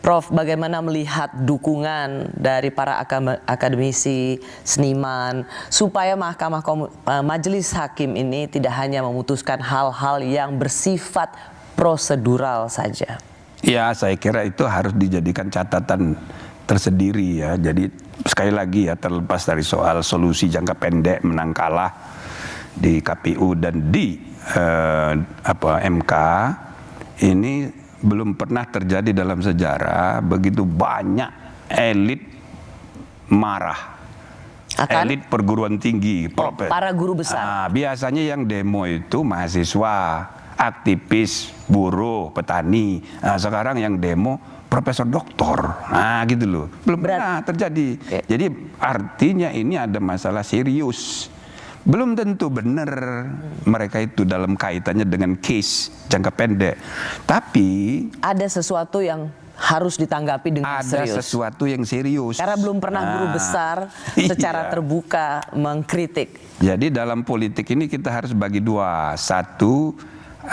Prof, bagaimana melihat dukungan dari para akademisi, seniman, supaya Majelis Hakim ini tidak hanya memutuskan hal-hal yang bersifat prosedural saja? Ya, saya kira itu harus dijadikan catatan tersendiri ya. Jadi sekali lagi ya, terlepas dari soal solusi jangka pendek menang kalah di KPU dan di MK, ini belum pernah terjadi dalam sejarah begitu banyak elit marah. Elit perguruan tinggi, para guru besar. Biasanya yang demo itu mahasiswa, aktivis, buruh, petani. Sekarang yang demo profesor doktor. Gitu loh. Belum pernah terjadi. Jadi artinya ini ada masalah serius. Belum tentu benar mereka itu dalam kaitannya dengan case jangka pendek. Tapi ada sesuatu yang harus ditanggapi dengan serius. Ada sesuatu yang serius. Karena belum pernah guru besar secara terbuka mengkritik. Jadi dalam politik ini kita harus bagi dua. Satu, 5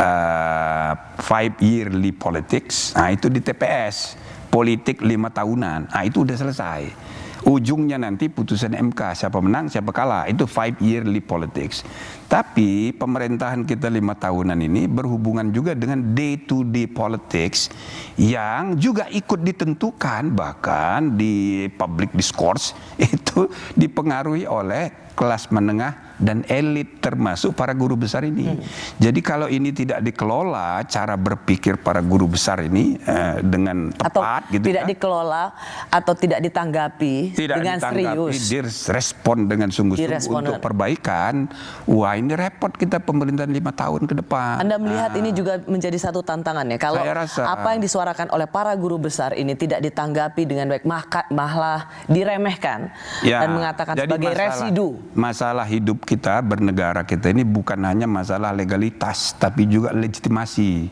yearly politics. Itu di TPS. Politik 5 tahunan. Itu udah selesai. Ujungnya nanti putusan MK, siapa menang, siapa kalah. Itu 5 yearly politics. Tapi pemerintahan kita 5 tahunan ini berhubungan juga dengan day to day politics yang juga ikut ditentukan bahkan di public discourse itu dipengaruhi oleh kelas menengah dan elit termasuk para guru besar ini. Jadi kalau ini tidak dikelola cara berpikir para guru besar ini dengan tepat atau tidak dikelola atau tidak ditanggapi dengan serius, direspon dengan sungguh-sungguh untuk perbaikan, wah ini repot kita pemerintahan 5 tahun ke depan. Anda melihat ini juga menjadi satu tantangan ya, kalau apa yang disuarakan oleh para guru besar ini tidak ditanggapi dengan baik, malah diremehkan dan mengatakan sebagai residu. Masalah hidup kita, bernegara kita ini bukan hanya masalah legalitas, tapi juga legitimasi.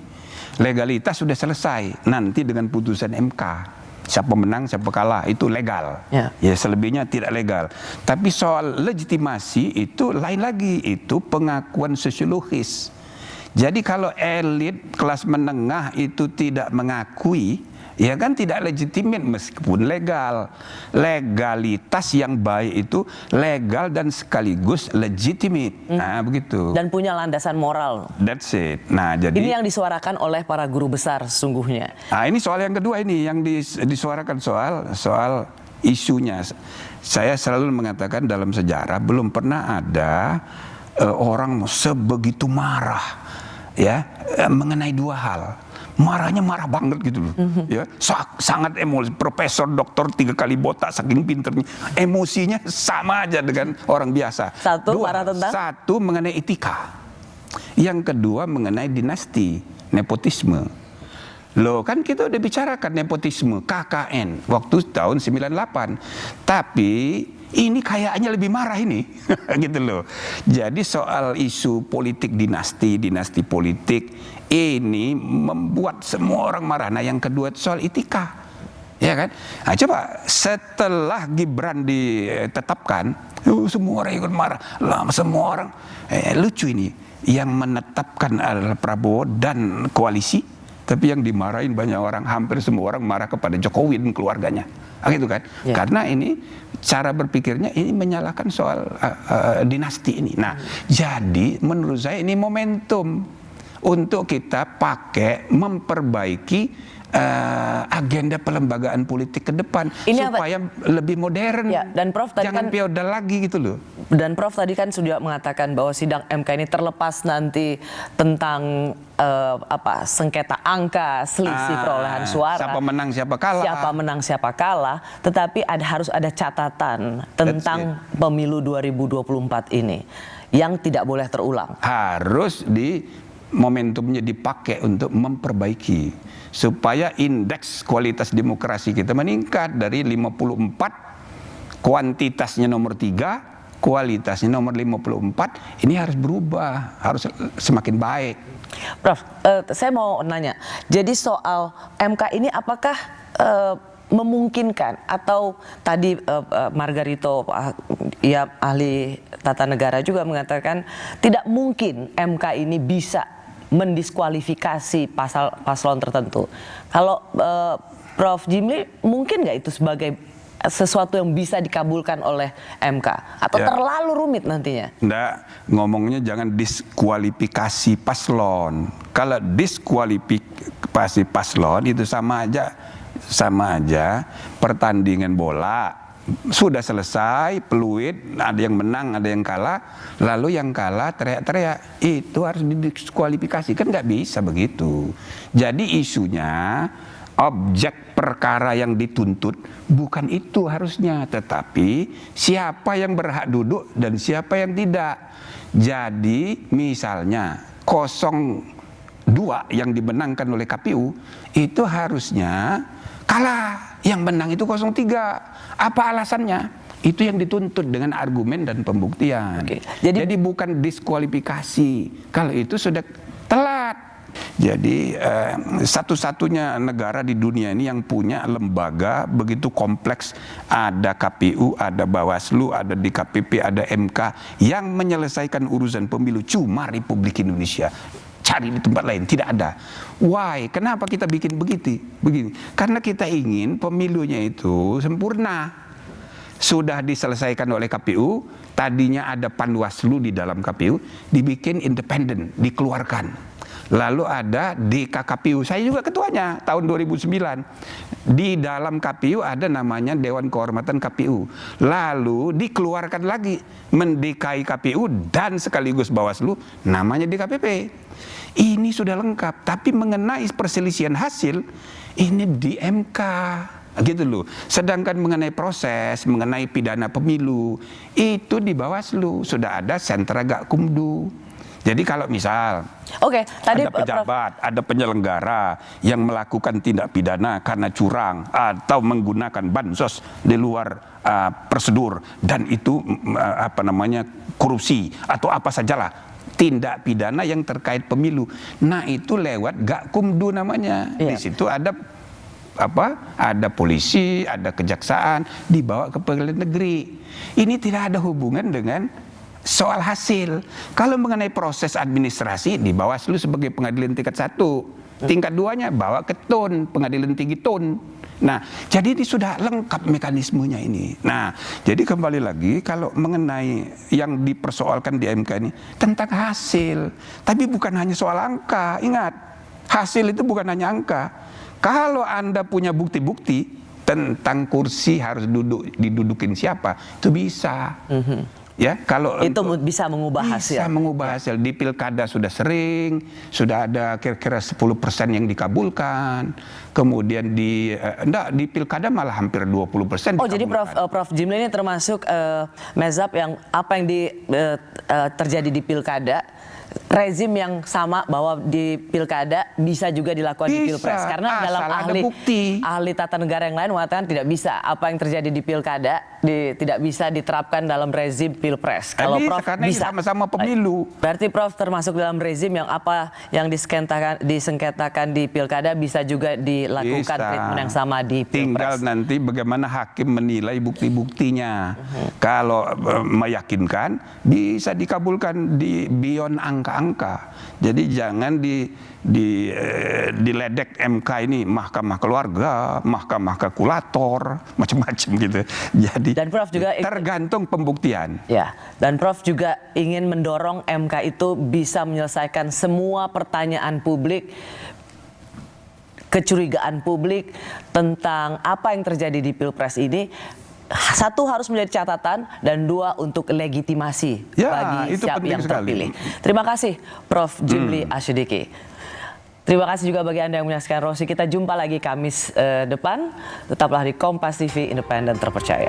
Legalitas sudah selesai, nanti dengan putusan MK. Siapa menang, siapa kalah, itu legal. Ya, selebihnya tidak legal. Tapi soal legitimasi itu lain lagi, itu pengakuan sosiologis. Jadi kalau elit kelas menengah itu tidak mengakui, ya kan tidak legitimate meskipun legal. Legalitas yang baik itu legal dan sekaligus legitimate. Begitu. Dan punya landasan moral. That's it. Jadi ini yang disuarakan oleh para guru besar sesungguhnya. Ini soal yang kedua ini yang disuarakan soal isunya. Saya selalu mengatakan dalam sejarah belum pernah ada orang sebegitu marah ya mengenai dua hal. Marahnya marah banget gitu loh, ya sangat emosi. Profesor doktor 3 kali botak saking pinternya, emosinya sama aja dengan orang biasa. Satu mengenai etika, yang kedua mengenai dinasti, nepotisme. Loh kan kita udah bicarakan nepotisme, KKN waktu tahun 98, tapi ini kayaknya lebih marah ini, gitu loh. Jadi soal isu politik dinasti politik ini membuat semua orang marah. Yang kedua soal etika, ya kan? Coba setelah Gibran ditetapkan, semua orang ikut marah. Semua orang lucu ini. Yang menetapkan adalah Prabowo dan koalisi, tapi yang dimarahin banyak orang, hampir semua orang marah kepada Jokowi dan keluarganya. Gitu kan? Karena ini cara berpikirnya ini menyalahkan soal dinasti ini. Jadi menurut saya ini momentum untuk kita pakai memperbaiki agenda pelembagaan politik ke depan supaya lebih modern, dan Prof, jangan feodal lagi gitu loh. Dan Prof tadi kan sudah mengatakan bahwa sidang MK ini terlepas nanti tentang sengketa angka, selisih perolehan suara, siapa menang siapa kalah, tetapi harus ada catatan tentang pemilu 2024 ini yang tidak boleh terulang. Harus momentumnya dipakai untuk memperbaiki supaya indeks kualitas demokrasi kita meningkat dari 54, kuantitasnya nomor 3, kualitasnya nomor 54. Ini harus berubah, harus semakin baik. Prof, saya mau nanya, jadi soal MK ini apakah memungkinkan, atau tadi Margarito, ya ahli tata negara juga mengatakan tidak mungkin MK ini bisa mendiskualifikasi paslon tertentu. Kalau Prof. Jimli, mungkin nggak itu sebagai sesuatu yang bisa dikabulkan oleh MK? Atau terlalu rumit nantinya? Nggak, ngomongnya jangan diskualifikasi paslon. Kalau diskualifikasi paslon itu sama aja pertandingan bola. Sudah selesai, peluit, ada yang menang, ada yang kalah, lalu yang kalah teriak-teriak, itu harus didiskualifikasi, kan nggak bisa begitu. Jadi isunya, objek perkara yang dituntut bukan itu harusnya, tetapi siapa yang berhak duduk dan siapa yang tidak. Jadi misalnya 02 yang dimenangkan oleh KPU, itu harusnya kalah, yang menang itu 03. Apa alasannya? Itu yang dituntut dengan argumen dan pembuktian. Oke. Jadi bukan diskualifikasi. Kalau itu sudah telat. Jadi satu-satunya negara di dunia ini yang punya lembaga begitu kompleks, ada KPU, ada Bawaslu, ada DKPP, ada MK yang menyelesaikan urusan pemilu, cuma Republik Indonesia. Cari di tempat lain, tidak ada. Why? Kenapa kita bikin begini? Karena kita ingin pemilunya itu sempurna. Sudah diselesaikan oleh KPU, tadinya ada Panwaslu di dalam KPU, dibikin independen, dikeluarkan. Lalu ada DKKPU, saya juga ketuanya tahun 2009. Di dalam KPU ada namanya Dewan Kehormatan KPU. Lalu dikeluarkan lagi mendekai KPU dan sekaligus Bawaslu, namanya DKPP. Ini sudah lengkap, tapi mengenai perselisihan hasil ini di MK. Gitu loh. Sedangkan mengenai proses, mengenai pidana pemilu, itu di Bawaslu sudah ada sentra Gakumdu. Jadi kalau misal tadi ada pejabat, ada penyelenggara yang melakukan tindak pidana karena curang atau menggunakan bansos di luar prosedur dan itu korupsi atau apa sajalah tindak pidana yang terkait pemilu. Nah, itu lewat Gakumdu namanya. Di situ ada ada polisi, ada kejaksaan, dibawa ke pengadilan negeri. Ini tidak ada hubungan dengan soal hasil. Kalau mengenai proses administrasi di Bawaslu sebagai pengadilan tingkat 1, tingkat 2-nya bawa ke TUN, pengadilan tinggi TUN. Nah, jadi ini sudah lengkap mekanismenya ini. Nah, jadi kembali lagi kalau mengenai yang dipersoalkan di MK ini tentang hasil, tapi bukan hanya soal angka. Ingat, hasil itu bukan hanya angka. Kalau Anda punya bukti-bukti tentang kursi harus didudukin siapa, itu bisa. Ya, kalau itu bisa mengubah hasil. Bisa mengubah hasil. Di pilkada sudah sering, sudah ada kira-kira 10% yang dikabulkan. Kemudian di pilkada malah hampir 20%. Oh, jadi Prof. Jimli ini termasuk mezhab yang apa yang terjadi di pilkada, rezim yang sama bahwa di pilkada bisa juga dilakukan di pilpres, karena dalam ahli tata negara yang lain mengatakan tidak bisa, apa yang terjadi di pilkada tidak bisa diterapkan dalam rezim pilpres. Kalau Prof bisa, sama-sama pemilu. Berarti Prof termasuk dalam rezim yang apa yang disengketakan di pilkada bisa juga dilakukan treatment yang sama di pilpres. Tinggal nanti bagaimana hakim menilai bukti-buktinya. Kalau meyakinkan bisa dikabulkan di beyond angka-angka. Jadi jangan diledek MK ini mahkamah keluarga, mahkamah kalkulator, macam-macam gitu. Jadi dan Prof juga tergantung pembuktian. Ya, dan Prof juga ingin mendorong MK itu bisa menyelesaikan semua pertanyaan publik, kecurigaan publik tentang apa yang terjadi di Pilpres ini. Satu, harus menjadi catatan, dan dua, untuk legitimasi bagi siapa yang terpilih. Terima kasih Prof. Jimli Asyidiki. Terima kasih juga bagi Anda yang menyaksikan Rosi. Kita jumpa lagi Kamis depan. Tetaplah di Kompas TV, independen terpercaya.